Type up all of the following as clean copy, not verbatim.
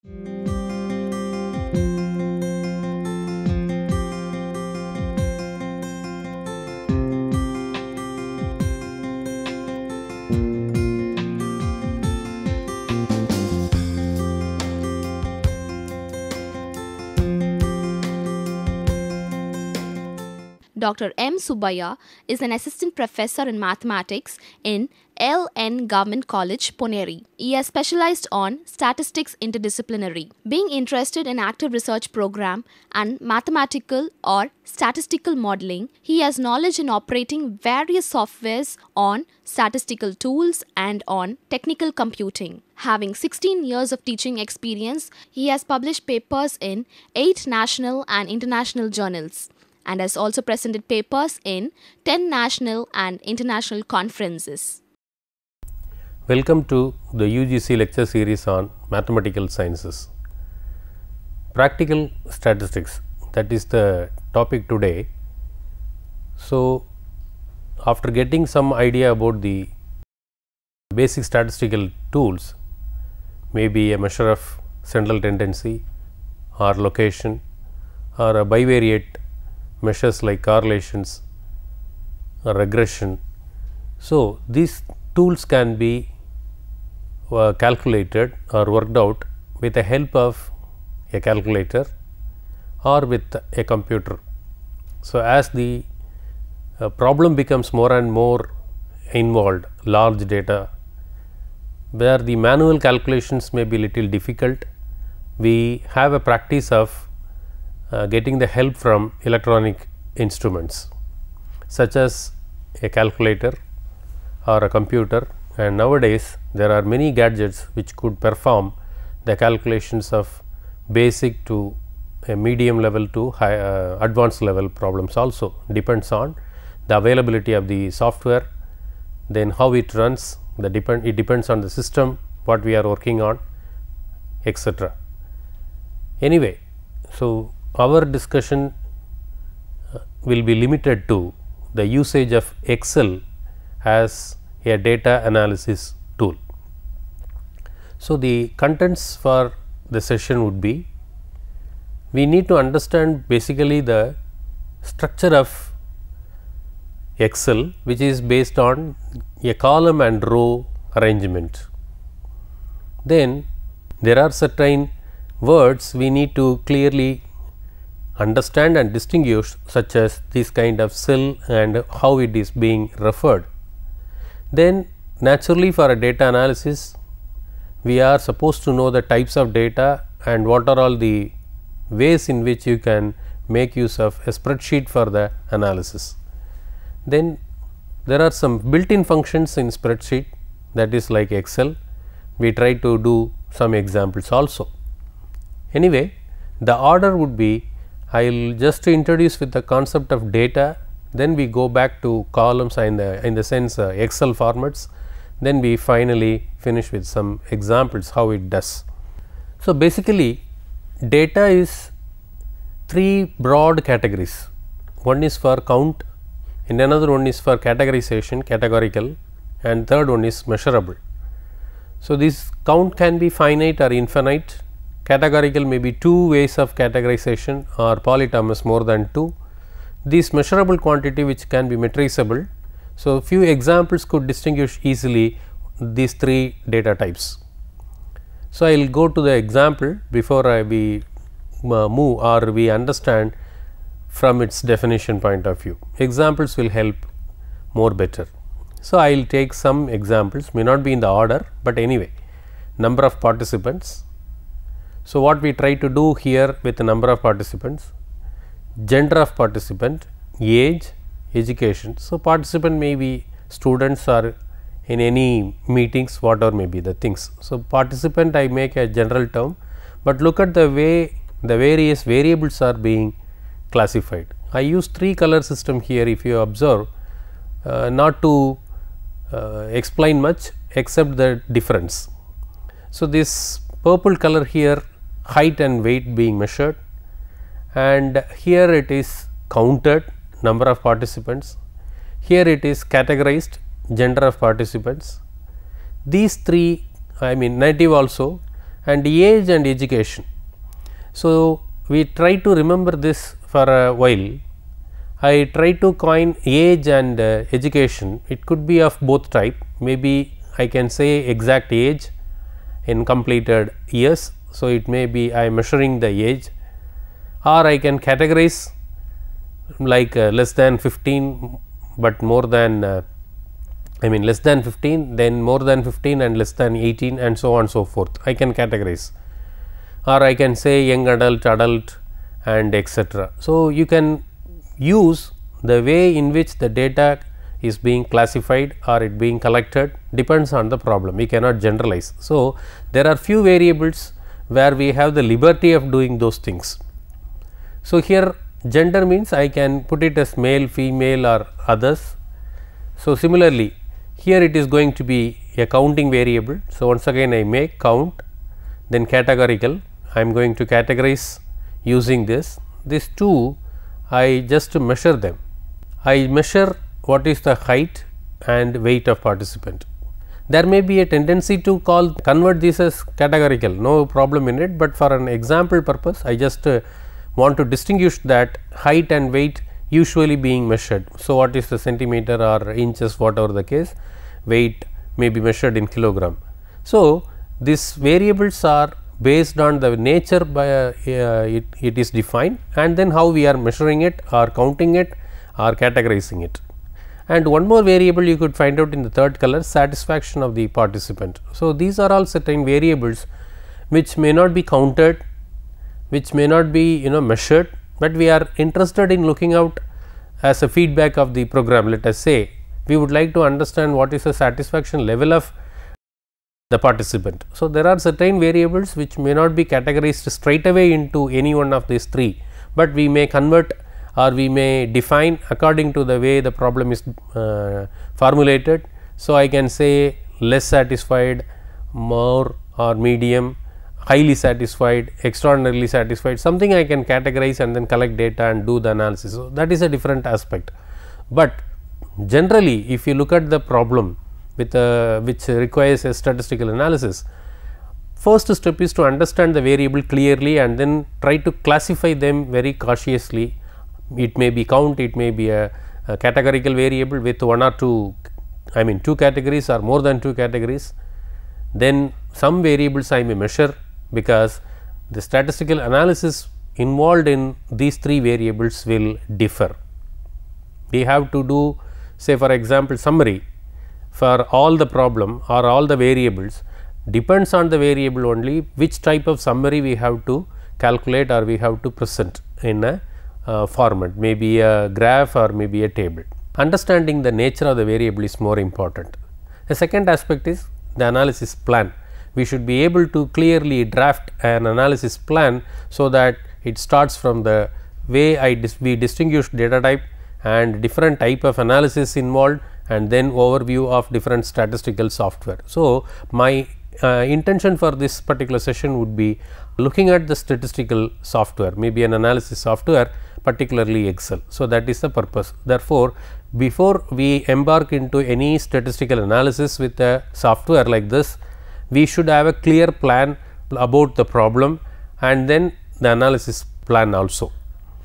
Dr. M. Subbiah is an assistant professor in mathematics in LN Government College, Poneri. He has specialized on statistics interdisciplinary. Being interested in active research program and mathematical or statistical modeling, he has knowledge in operating various softwares on statistical tools and on technical computing. Having 16 years of teaching experience, he has published papers in 8 national and international journals, and has also presented papers in 10 national and international conferences. Welcome to the UGC lecture series on mathematical sciences. Practical statistics, that is the topic today. So, after getting some idea about the basic statistical tools, maybe a measure of central tendency or location or a bivariate measures like correlations or regression. So, these tools can be calculated or worked out with the help of a calculator or with a computer. So, as the problem becomes more and more involved, large data where the manual calculations may be little difficult, we have a practice of getting the help from electronic instruments such as a calculator or a computer, and nowadays there are many gadgets which could perform the calculations of basic to a medium level to high advanced level problems. Also depends on the availability of the software, then how it runs, it depends on the system what we are working on, etc. Anyway, so our discussion will be limited to the usage of Excel as a data analysis tool. So, the contents for the session would be, we need to understand basically the structure of Excel, which is based on a column and row arrangement. Then there are certain words we need to clearly understand and distinguish, such as this kind of cell and how it is being referred. Then naturally for a data analysis, we are supposed to know the types of data and what are all the ways in which you can make use of a spreadsheet for the analysis. Then there are some built-in functions in spreadsheet, that is like Excel. We try to do some examples also. Anyway, the order would be, I will just introduce with the concept of data, then we go back to columns in the sense Excel formats, then we finally finish with some examples how it does. So, basically data is 3 broad categories. One is for count, and another one is for categorization, categorical, and third one is measurable. So, this count can be finite or infinite. Categorical may be 2 ways of categorization or polytomous more than 2. This measurable quantity which can be metriceable. So, few examples could distinguish easily these 3 data types. So, I will go to the example before we move or we understand from its definition point of view. Examples will help more better. So, I will take some examples, may not be in the order, but anyway, number of participants. So, what we try to do here with the number of participants, gender of participant, age, education. So, participant may be students or in any meetings, whatever may be the things. So, participant I make a general term, but look at the way the various variables are being classified. I use 3 color system here, if you observe, not to explain much except the difference. So, this purple color here, height and weight being measured, and here it is counted, number of participants, here it is categorized, gender of participants. These 3, I mean native also, and age and education. So, we try to remember this for a while. I try to coin age and education. It could be of both type. Maybe I can say exact age in completed years. So, it may be I am measuring the age, or I can categorize like less than 15, but more than I mean less than 15, then more than 15 and less than 18 and so on so forth. I can categorize, or I can say young adult, adult and etc. So, you can use the way in which the data is being classified or it being collected depends on the problem. We cannot generalize. So, there are few variables where we have the liberty of doing those things. So, here gender means I can put it as male, female or others. So, similarly, here it is going to be a counting variable. So, once again I make count, then categorical, I am going to categorize using this. These two I just measure them. I measure what is the height and weight of participant. There may be a tendency to convert this as categorical, no problem in it, but for an example purpose I just want to distinguish that height and weight usually being measured. So, what is the centimeter or inches, whatever the case, weight may be measured in kilogram. So, these variables are based on the nature by it is defined, and then how we are measuring it or counting it or categorizing it. And one more variable you could find out in the third color, satisfaction of the participant. So, these are all certain variables which may not be counted, which may not be measured, but we are interested in looking out as a feedback of the program. Let us say we would like to understand what is the satisfaction level of the participant. So, there are certain variables which may not be categorized straight away into any one of these three, but we may convert or we may define according to the way the problem is formulated. So, I can say less satisfied, more or medium, highly satisfied, extraordinarily satisfied, something I can categorize and then collect data and do the analysis. So, that is a different aspect, but generally if you look at the problem with which requires a statistical analysis, first step is to understand the variable clearly and then try to classify them very cautiously. It may be count, it may be a categorical variable with one or two, I mean two categories or more than two categories. Then some variables I may measure, because the statistical analysis involved in these three variables will differ. We have to do, say for example, summary for all the problem or all the variables. Depends on the variable only which type of summary we have to calculate or we have to present in a format, maybe a graph or maybe a table. Understanding the nature of the variable is more important. The second aspect is the analysis plan. We should be able to clearly draft an analysis plan, so that it starts from the way we distinguish data type and different type of analysis involved, and then overview of different statistical software. So, my intention for this particular session would be looking at the statistical software, maybe an analysis software, particularly Excel. So, that is the purpose. Therefore, before we embark into any statistical analysis with a software like this, we should have a clear plan about the problem and then the analysis plan also.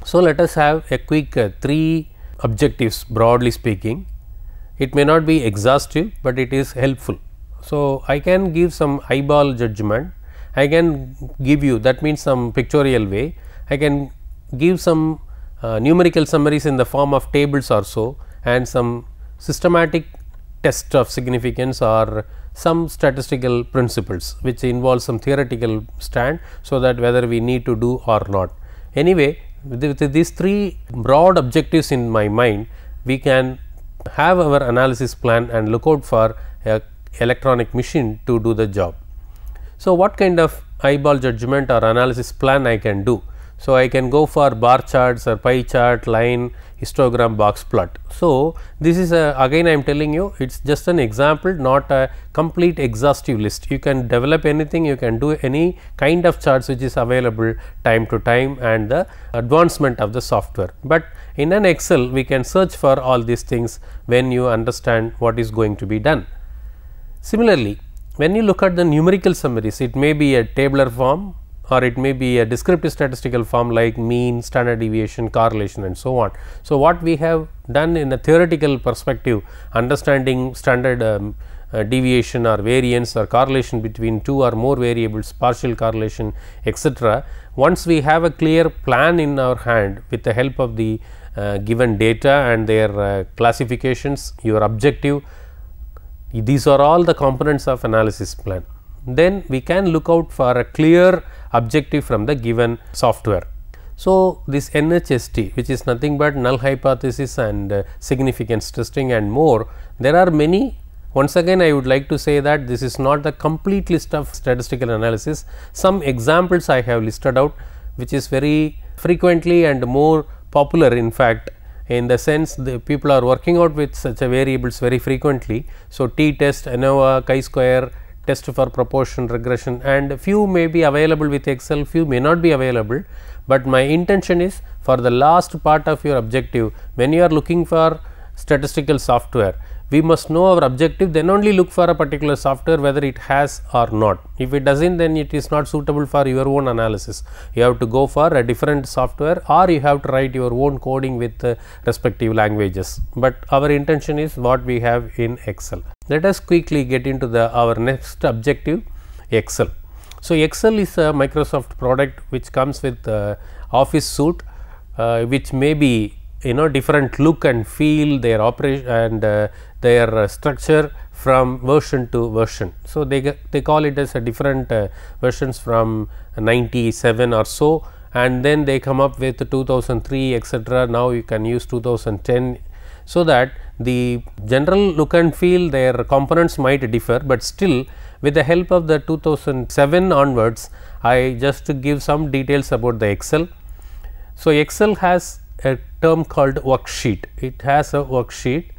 So, let us have a quick three objectives broadly speaking. It may not be exhaustive, but it is helpful. So, I can give some eyeball judgment, I can give you, that means some pictorial way, I can give some numerical summaries in the form of tables or so, and some systematic test of significance or some statistical principles which involve some theoretical stand, so that whether we need to do or not. Anyway, with these three broad objectives in my mind, we can have our analysis plan and look out for a electronic machine to do the job. So, what kind of eyeball judgment or analysis plan I can do? So, I can go for bar charts or pie chart, line, histogram, box plot. So, this is again I am telling you, it is just an example, not a complete exhaustive list. You can develop anything, you can do any kind of charts which is available time to time and the advancement of the software. But in an Excel we can search for all these things when you understand what is going to be done. Similarly, when you look at the numerical summaries, it may be a tabular form or it may be a descriptive statistical form like mean, standard deviation, correlation and so on. So, what we have done in a theoretical perspective, understanding standard deviation or variance or correlation between two or more variables, partial correlation, etc. Once we have a clear plan in our hand with the help of the given data and their classifications, your objective, these are all the components of analysis plan. Then we can look out for a clear objective from the given software. So, this NHST, which is nothing but null hypothesis and significance testing and more, there are many. Once again, I would like to say that this is not the complete list of statistical analysis. Some examples I have listed out, which is very frequently and more popular, in fact, in the sense the people are working out with such a variables very frequently. So, t-test, ANOVA, chi-square, test for proportion, regression, and few may be available with Excel, few may not be available, but my intention is for the last part of your objective, when you are looking for statistical software, we must know our objective, then only look for a particular software whether it has or not. If it does not, then it is not suitable for your own analysis. You have to go for a different software or you have to write your own coding with respective languages, but our intention is what we have in Excel. Let us quickly get into our next objective, Excel. So, Excel is a Microsoft product which comes with Office suite, which may be different look and feel, their operation and their structure from version to version. So, they call it as a different versions from 97 or so, and then they come up with 2003 etc. Now, you can use 2010. So, that the general look and feel, their components might differ, but still with the help of the 2007 onwards, I just give some details about the Excel. So, Excel has a term called worksheet. It has a worksheet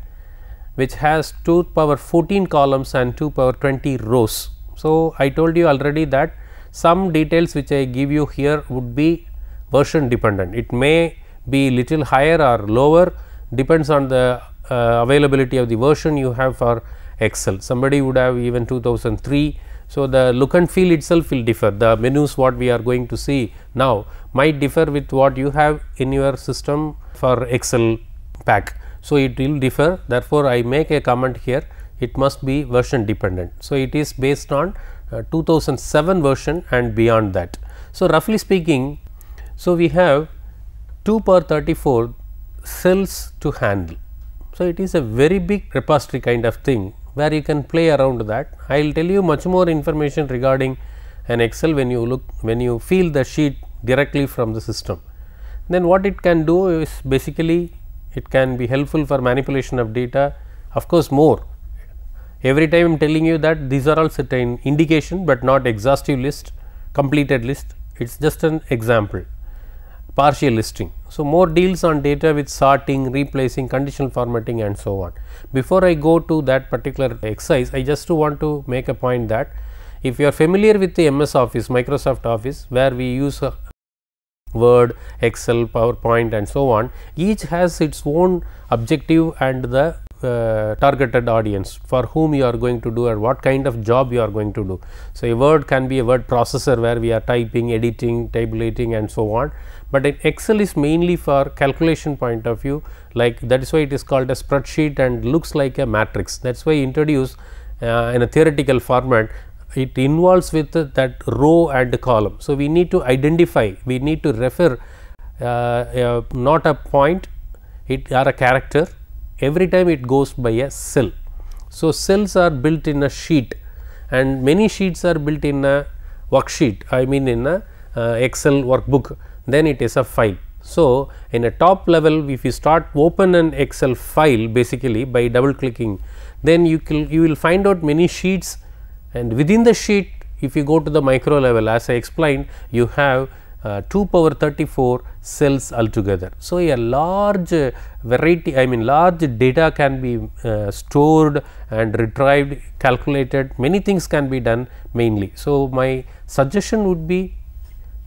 which has 2 power 14 columns and 2 power 20 rows. So, I told you already that some details which I give you here would be version dependent. It may be little higher or lower, depends on the availability of the version you have for Excel. Somebody would have even 2003. So, the look and feel itself will differ. The menus what we are going to see now might differ with what you have in your system for Excel pack. So, it will differ, therefore, I make a comment here, it must be version dependent. So, it is based on 2007 version and beyond that. So, roughly speaking, so we have 2 power 34 cells to handle. So, it is a very big repository kind of thing where you can play around that. I will tell you much more information regarding an Excel when you feel the sheet directly from the system. Then what it can do is basically it can be helpful for manipulation of data, of course more. Every time I am telling you that these are all certain indication, but not exhaustive list, completed list, it is just an example, partial listing. So, more deals on data with sorting, replacing, conditional formatting and so on. Before I go to that particular exercise, I just want to make a point that if you are familiar with the MS Office, Microsoft Office, where we use Word, Excel, PowerPoint and so on, each has its own objective and the targeted audience for whom you are going to do and what kind of job you are going to do. So, a Word can be a word processor where we are typing, editing, tabulating and so on, but in Excel is mainly for calculation point of view, like that is why it is called a spreadsheet and looks like a matrix. That is why introduce in a theoretical format, it involves with that row and column. So, we need to identify, we need to refer not a point, it or a character, every time it goes by a cell. So, cells are built in a sheet and many sheets are built in a worksheet, I mean in a Excel workbook, then it is a file. So, in a top level, if you start open an Excel file basically by double clicking, then you will find out many sheets, and within the sheet if you go to the micro level, as I explained, you have 2 power 34 cells altogether. So, a large variety, I mean large data can be stored and retrieved, calculated, many things can be done mainly. So, my suggestion would be,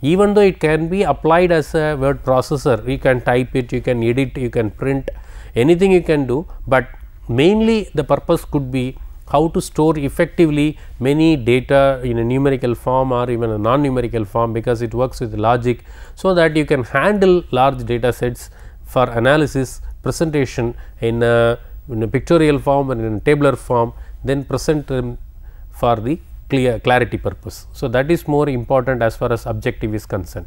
even though it can be applied as a word processor, you can type it, you can edit, you can print, anything you can do, but mainly the purpose could be how to store effectively many data in a numerical form or even a non-numerical form, because it works with logic, so that you can handle large data sets for analysis, presentation in a pictorial form and in a tabular form, then present them for the clarity purpose. So, that is more important as far as objective is concerned.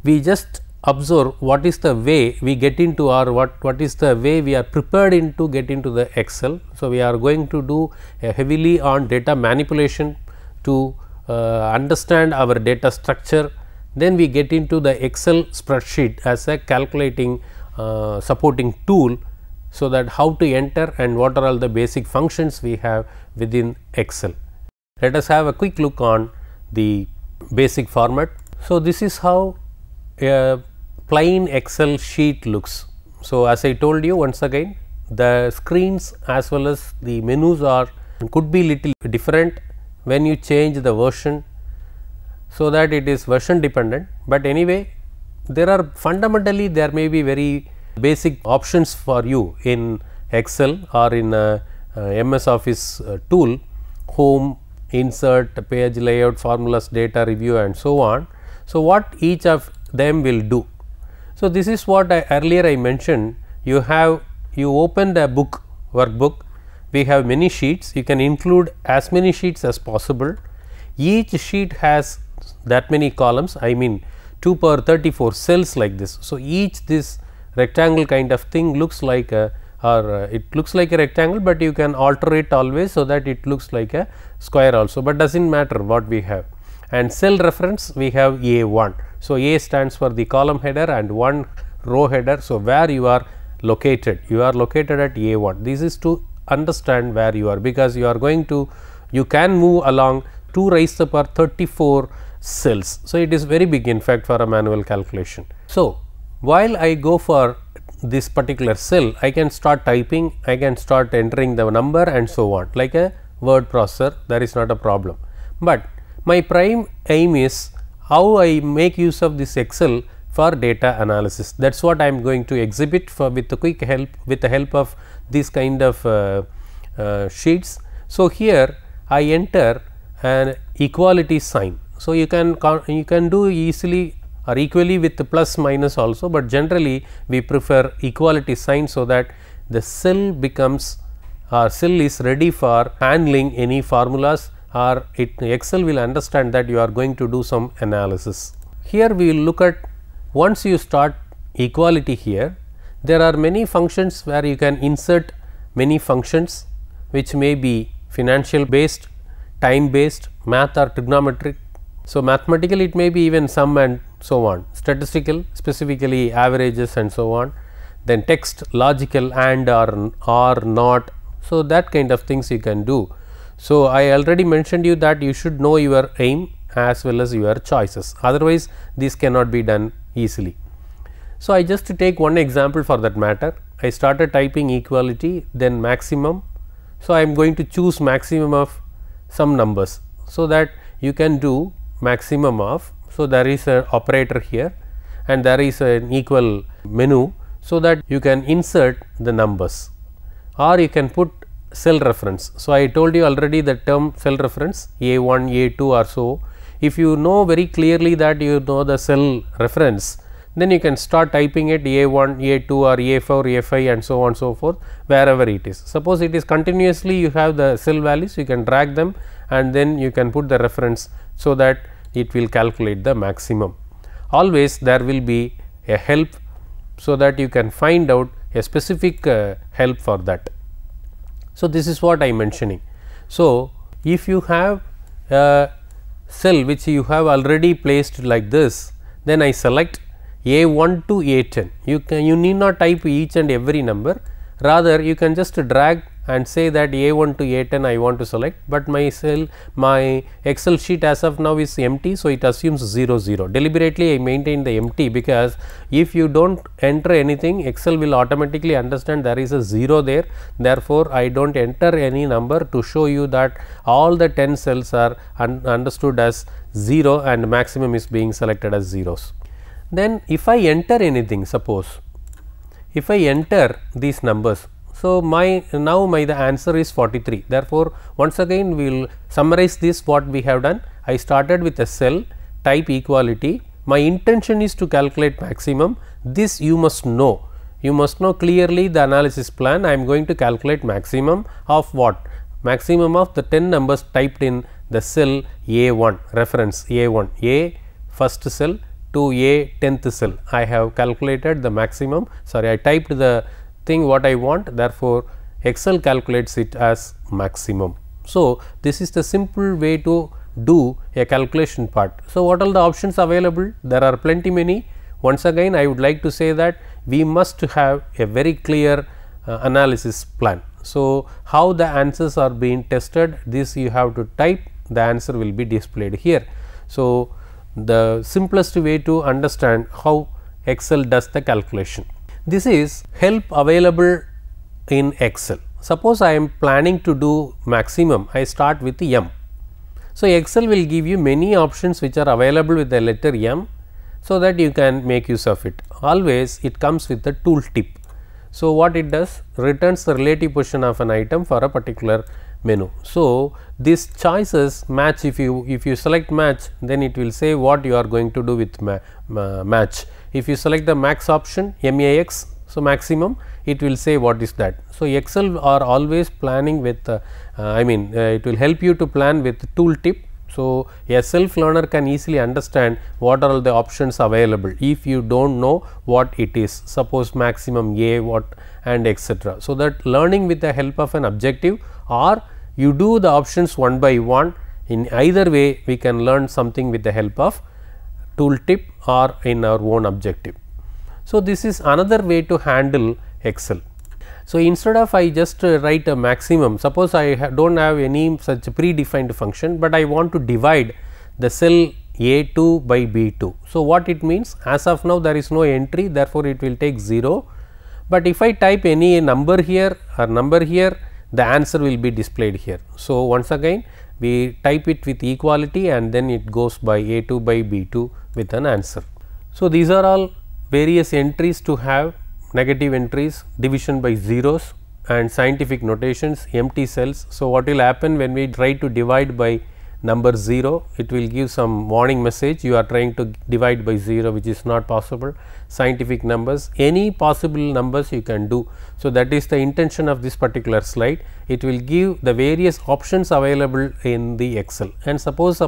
We just observe what is the way we get into, or what is the way we are prepared into get into the Excel. So, we are going to do heavily on data manipulation to understand our data structure. Then we get into the Excel spreadsheet as a calculating supporting tool, so that how to enter and what are all the basic functions we have within Excel. Let us have a quick look on the basic format. So, this is how a plain Excel sheet looks. So, as I told you once again, the screens as well as the menus could be little different when you change the version, so that it is version dependent, but anyway there are fundamentally there may be very basic options for you in Excel or in MS Office tool, home, insert, page layout, formulas, data review and so on. So, what each of them will do. So, this is what earlier I mentioned. You open the book, workbook, we have many sheets, you can include as many sheets as possible. Each sheet has that many columns, I mean 2 power 34 cells like this. So, each this rectangle kind of thing looks like a, it looks like a rectangle, but you can alter it always, so that it looks like a square also, but does not matter what we have. And cell reference we have A1. So, A stands for the column header and 1 row header. So, where you are located? You are located at A1. This is to understand where you are, because you are going to, you can move along 2 raised to the power 34 cells. So, it is very big in fact for a manual calculation. So, while I go for this particular cell, I can start typing, I can start entering the number and so on, like a word processor, there is not a problem. But my prime aim is how I make use of this Excel for data analysis. That is what I am going to exhibit for with the quick help, with the help of this kind of sheets. So, here I enter an equality sign. So, you can do easily or equally with the plus minus also, but generally we prefer equality sign, so that the cell becomes cell is ready for handling any formulas, or Excel will understand that you are going to do some analysis. Here we will look at, once you start equality here, there are many functions where you can insert many functions which may be financial based, time based, math or trigonometric. So, mathematical it may be even sum and so on, statistical specifically averages and so on, then text, logical, and or not. So, that kind of things you can do. So, I already mentioned you that you should know your aim as well as your choices, otherwise this cannot be done easily. So, I just take one example for that matter. I started typing equality, then maximum. So, I am going to choose maximum of some numbers, so that you can do maximum of. So, there is an operator here and there is an equal menu, so that you can insert the numbers, or you can put cell reference. So, I told you already the term cell reference A1, A2 or so. If you know very clearly that you know the cell reference, then you can start typing it A1, A2 or A4, A5 and so on so forth, wherever it is. Suppose it is continuously you have the cell values, you can drag them and then you can put the reference, so that it will calculate the maximum. Always there will be a help, so that you can find out a specific help for that. So, this is what I am mentioning. So, if you have a cell which you have already placed like this, then I select A1 to A10. You need not type each and every number, rather you can just drag and say that A1 to A10 I want to select, but my Excel sheet as of now is empty. So, it assumes 0 0. Deliberately I maintain the empty, because if you do not enter anything, Excel will automatically understand there is a 0 there. Therefore, I do not enter any number to show you that all the 10 cells are understood as 0 and maximum is being selected as zeros. Then if I enter anything, suppose if I enter these numbers, So, the answer is 43. Therefore, once again we will summarize this what we have done. I started with a cell, type equality. My intention is to calculate maximum. This you must know. You must know clearly the analysis plan. I am going to calculate maximum of what? Maximum of the 10 numbers typed in the cell A1, reference A1, A first cell to A 10th cell. I have calculated the maximum, sorry, I typed the thing what I want, therefore, Excel calculates it as maximum. So, this is the simple way to do a calculation part. So, what are the options available? There are plenty many. Once again, I would like to say that we must have a very clear analysis plan. So, how the answers are being tested, this you have to type, the answer will be displayed here. So, the simplest way to understand how Excel does the calculation. This is help available in Excel. Suppose I am planning to do maximum, I start with M. So, Excel will give you many options which are available with the letter M, so that you can make use of it. Always it comes with the tool tip. So, what it does? Returns the relative position of an item for a particular menu. So, these choices match, if you select match, then it will say what you are going to do with match. If you select the max option MAX, so maximum, it will say what is that. So, Excel are always planning with it will help you to plan with tool tip. So, a self learner can easily understand what are all the options available if you do not know what it is, suppose maximum A what and etc. So, that learning with the help of an objective, or you do the options one by one, in either way we can learn something with the help of tool tip or in our own objective. So, this is another way to handle Excel. So, instead of I just write a maximum, suppose I do not have any such predefined function, but I want to divide the cell A2 by B2. So, what it means? As of now there is no entry, therefore, it will take 0, but if I type any number here or number here, the answer will be displayed here. So, once again we type it with equality and then it goes by A2 by B2 with an answer. So, these are all various entries to have, negative entries, division by zeros and scientific notations, empty cells. So, what will happen when we try to divide by number 0, it will give some warning message, you are trying to divide by 0, which is not possible. Scientific numbers, any possible numbers you can do. So, that is the intention of this particular slide. It will give the various options available in the Excel, and suppose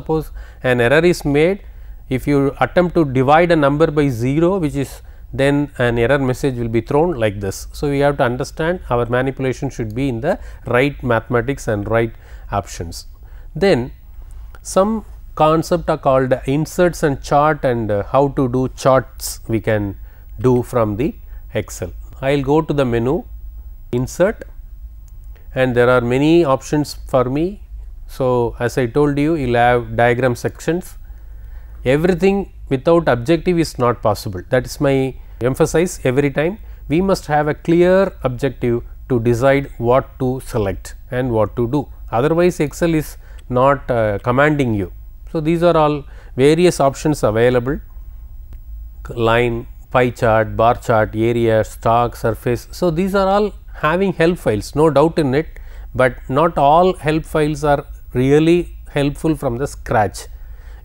an error is made, if you attempt to divide a number by 0, which is, then an error message will be thrown like this. So, we have to understand our manipulation should be in the right mathematics and right options. Then some concept are called inserts and chart, and how to do charts we can do from the Excel. I will go to the menu insert, and there are many options for me. So, as I told you, you will have diagram sections. Everything without objective is not possible. That is my emphasis every time. We must have a clear objective to decide what to select and what to do. Otherwise, Excel is not commanding you. So, these are all various options available: line, pie chart, bar chart, area, stock, surface. So, these are all having help files, no doubt in it, but not all help files are really helpful from the scratch.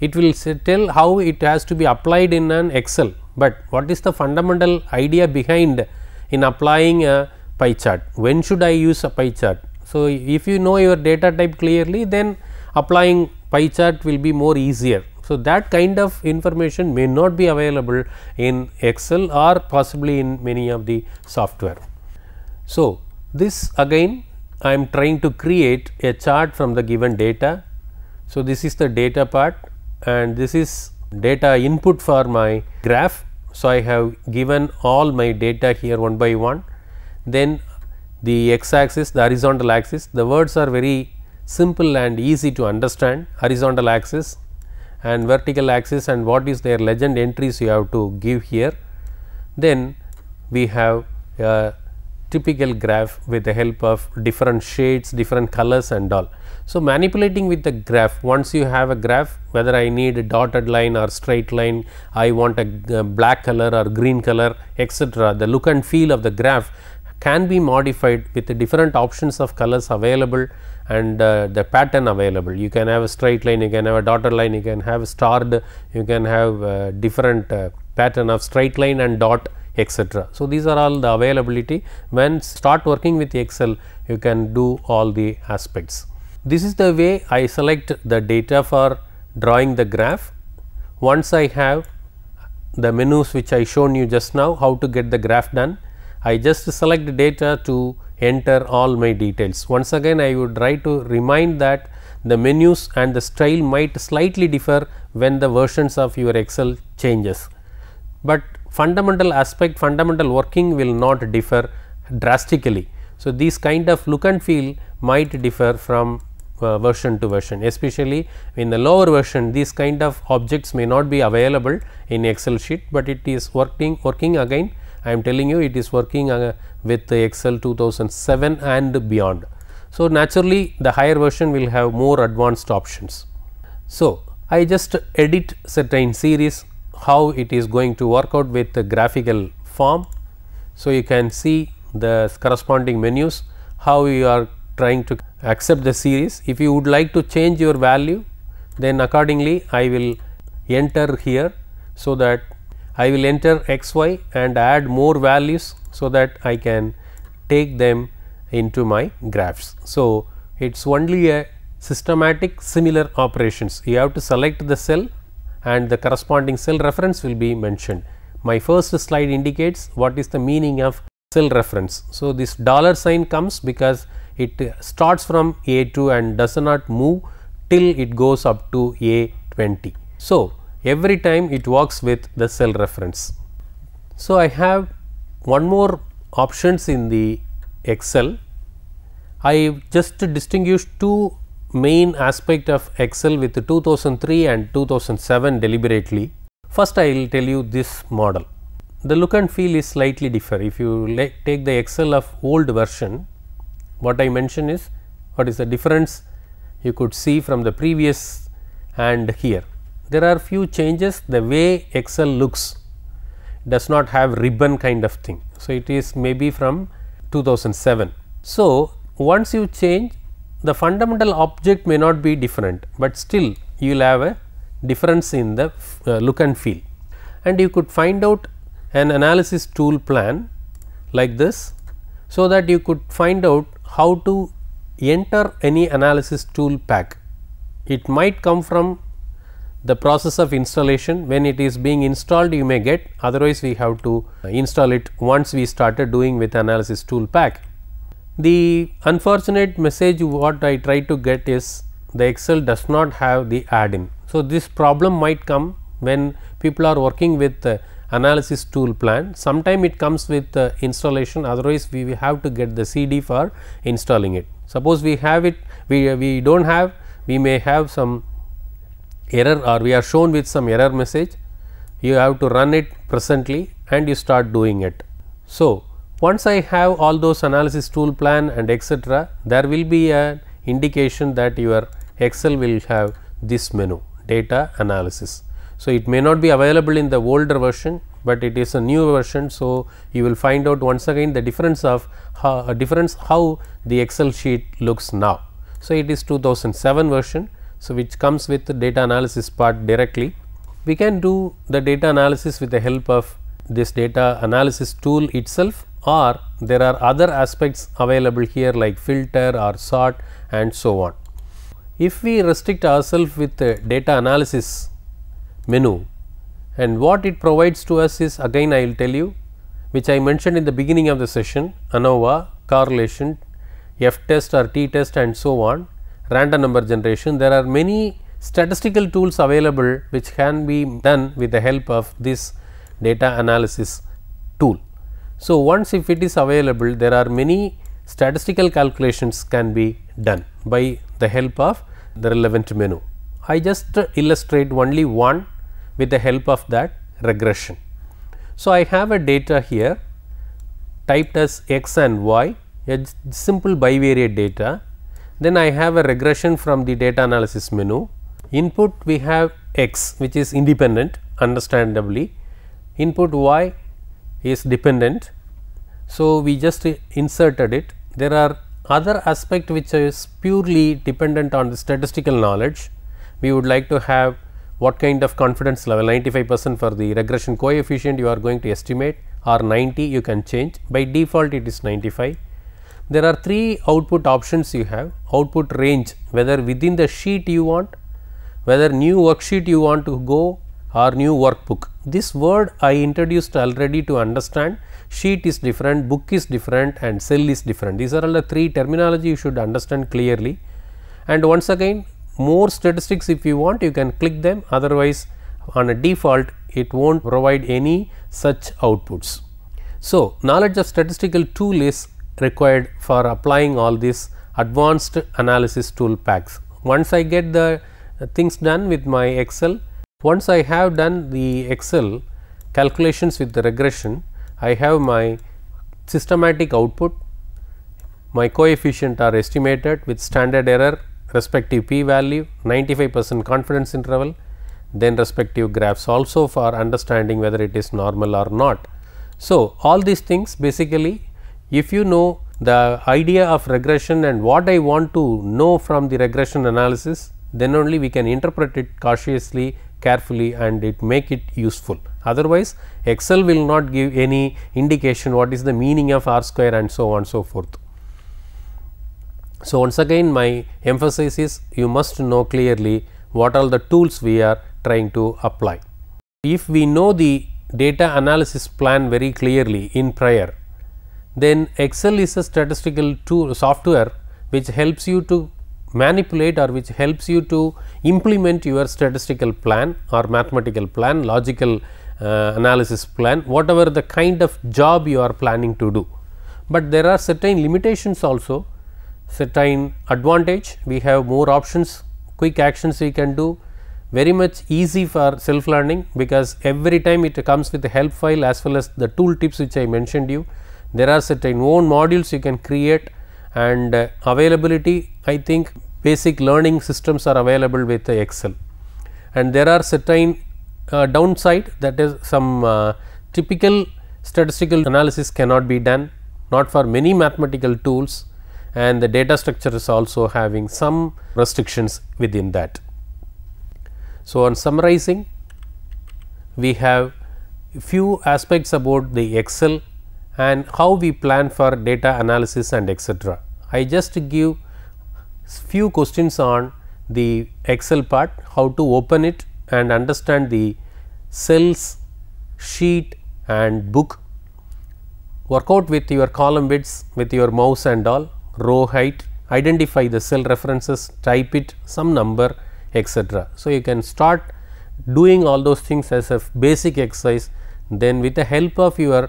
It will tell how it has to be applied in an Excel, but what is the fundamental idea behind in applying a pie chart? When should I use a pie chart? So, if you know your data type clearly, then applying pie chart will be more easier. So, that kind of information may not be available in Excel or possibly in many of the software. So, this again I am trying to create a chart from the given data. So, this is the data part, and this is data input for my graph. So, I have given all my data here one by one. Then the x axis, the horizontal axis, the words are very simple and easy to understand. Horizontal axis and vertical axis, and what is their legend entries you have to give here. Then we have a typical graph with the help of different shades, different colors and all. So, manipulating with the graph, once you have a graph, whether I need a dotted line or straight line, I want a black color or green color, etc., the look and feel of the graph can be modified with the different options of colors available and the pattern available. You can have a straight line, you can have a dotted line, you can have starred, you can have different pattern of straight line and dot, etc. So, these are all the availability. When start working with Excel, you can do all the aspects. This is the way I select the data for drawing the graph. Once I have the menus which I shown you just now, how to get the graph done, I just select the data to enter all my details. Once again, I would try to remind that the menus and the style might slightly differ when the versions of your Excel changes, but fundamental aspect, fundamental working will not differ drastically. So, these kind of look and feel might differ from version to version, especially in the lower version these kind of objects may not be available in Excel sheet, but it is working again. I am telling you it is working with the Excel 2007 and beyond. So, naturally the higher version will have more advanced options. So, I just edit certain series how it is going to work out with the graphical form. So, you can see the corresponding menus, how you are trying to accept the series. If you would like to change your value, then accordingly I will enter here. So, that I will enter XY and add more values, so that I can take them into my graphs. So, it is only a systematic similar operations. You have to select the cell and the corresponding cell reference will be mentioned. My first slide indicates what is the meaning of cell reference. So, this dollar sign comes because it starts from A2 and does not move till it goes up to A20. So, every time it works with the cell reference. So, I have one more options in the Excel. I just distinguished two main aspect of Excel with the 2003 and 2007 deliberately. First, I will tell you this model. The look and feel is slightly different. If you take the Excel of old version, what I mention is what is the difference you could see from the previous and here. There are few changes. The way Excel looks does not have ribbon kind of thing. So, it is maybe from 2007. So, once you change, the fundamental object may not be different, but still you will have a difference in the look and feel, and you could find out an analysis tool plan like this, so that you could find out how to enter any analysis tool pack. It might come from the process of installation. When it is being installed, you may get, otherwise we have to install it once we started doing with analysis tool pack. The unfortunate message what I try to get is the Excel does not have the add-in. So, this problem might come when people are working with the analysis tool plan. Sometime it comes with the installation, otherwise we will have to get the CD for installing it. Suppose we have it, we do not have, we may have some error or we are shown with some error message. You have to run it presently and you start doing it. So, once I have all those analysis tool plan and etc., there will be an indication that your Excel will have this menu, data analysis. So, it may not be available in the older version, but it is a new version. So, you will find out once again the difference of how the Excel sheet looks now. So, it is 2007 version. So, which comes with the data analysis part directly. We can do the data analysis with the help of this data analysis tool itself, or there are other aspects available here like filter or sort and so on. If we restrict ourselves with the data analysis menu, and what it provides to us is, again I will tell you, which I mentioned in the beginning of the session, ANOVA, correlation, F test or T test and so on, random number generation. There are many statistical tools available which can be done with the help of this data analysis tool. So, once if it is available, there are many statistical calculations can be done by the help of the relevant menu. I just illustrate only one with the help of that regression. So, I have a data here typed as x and y, a simple bivariate data. Then I have a regression from the data analysis menu. Input we have x, which is independent understandably, input y is dependent. So, we just inserted it. There are other aspect which is purely dependent on the statistical knowledge. We would like to have what kind of confidence level, 95% for the regression coefficient you are going to estimate, or 90 you can change. By default it is 95. There are 3 output options you have: output range, whether within the sheet you want, whether new worksheet you want to go, or new workbook. This word I introduced already to understand. Sheet is different, book is different, and cell is different. These are all the 3 terminology you should understand clearly. And once again, more statistics if you want, you can click them, otherwise on a default it will not provide any such outputs. So, knowledge of statistical tool is required for applying all these advanced analysis tool packs. Once I get the things done with my Excel, once I have done the Excel calculations with the regression, I have my systematic output, my coefficient are estimated with standard error, respective p value, 95% confidence interval, then respective graphs also for understanding whether it is normal or not. So, all these things basically, if you know the idea of regression and what I want to know from the regression analysis, then only we can interpret it cautiously, carefully, and it make it useful. Otherwise, Excel will not give any indication what is the meaning of R square and so on and so forth. So, once again my emphasis is you must know clearly what are the tools we are trying to apply. If we know the data analysis plan very clearly in prior, then Excel is a statistical tool software which helps you to manipulate or which helps you to implement your statistical plan or mathematical plan, logical analysis plan, whatever the kind of job you are planning to do. But there are certain limitations also, certain advantage. We have more options, quick actions we can do, very much easy for self learning, because every time it comes with the help file as well as the tool tips which I mentioned you. There are certain own modules you can create, and availability, I think basic learning systems are available with Excel, and there are certain downside, that is some typical statistical analysis cannot be done, not for many mathematical tools, and the data structure is also having some restrictions within that. So, on summarizing, we have few aspects about the Excel and how we plan for data analysis and etc. I just give few questions on the Excel part, how to open it and understand the cells, sheet and book, work out with your column widths with your mouse and all, row height, identify the cell references, type it, some number, etc. So, you can start doing all those things as a basic exercise, then with the help of your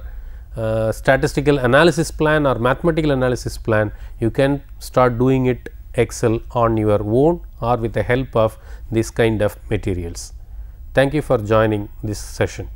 statistical analysis plan or mathematical analysis plan, you can start doing it Excel on your own or with the help of this kind of materials. Thank you for joining this session.